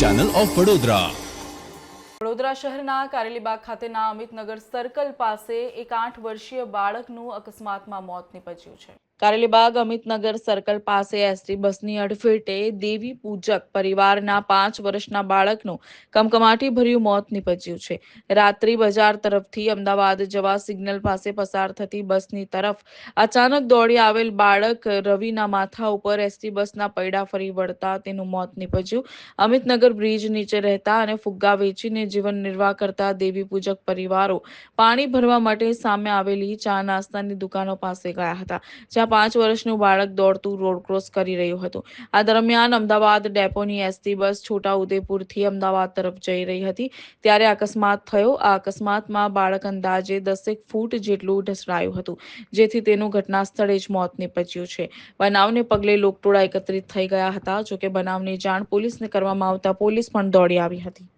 Channel of Vadodara. Vadodara શહેરના કારેલીબાગ ખાતેના Amitnagar circle પાસે એક 8 વર્ષીય બાળકનું અકસ્માતમાં મોત નીપજ્યું છે। કારેલીબાગ અમિતનગર સર્કલ પાસે એસટી બસની અડફેટે દેવી પૂજક પરિવારના 5 વર્ષના બાળકનું કમકમાટી ભર્યું મોત નીપજ્યું છે। રાત્રિ બજાર તરફથી અમદાવાદ જવા સિગ્નલ પાસે પસાર થતી બસની તરફ અચાનક દોડી આવેલ બાળક રવિના માથા ઉપર એસટી બસના પૈડા ફરી વળતા તેનું મોત નીપજ્યું। અમિતનગર બ્રિજ નીચે રહેતા અને ફુગ્ગા વેચીને જીવન નિર્વાહ કરતા દેવી પૂજક પરિવારો પાણી ભરવા માટે સામે આવેલી ચા નાસ્તાની દુકાનો પાસે ગયા હતા, જ્યાં 5 વર્ષનું બાળક દોડતું રોડ ક્રોસ કરી રહ્યું હતું। આ દરમિયાન અમદાવાદ ડેપોની એસટી બસ છોટાઉદેપુરથી અમદાવાદ તરફ જઈ રહી હતી, ત્યારે અકસ્માત થયો। આ અકસ્માતમાં બાળક અંદાજે 10 ફૂટ જેટલું ઢસડાયું હતું, જેથી તેનું ઘટના સ્થળે જ મોત નીપજ્યું છે। બનાવને પગલે લોકટોળા એકત્રિત થઈ ગયા હતા। જોકે બનાવની જાણ પોલીસને કરવામાં આવતા પોલીસ પણ દોડી આવી હતી।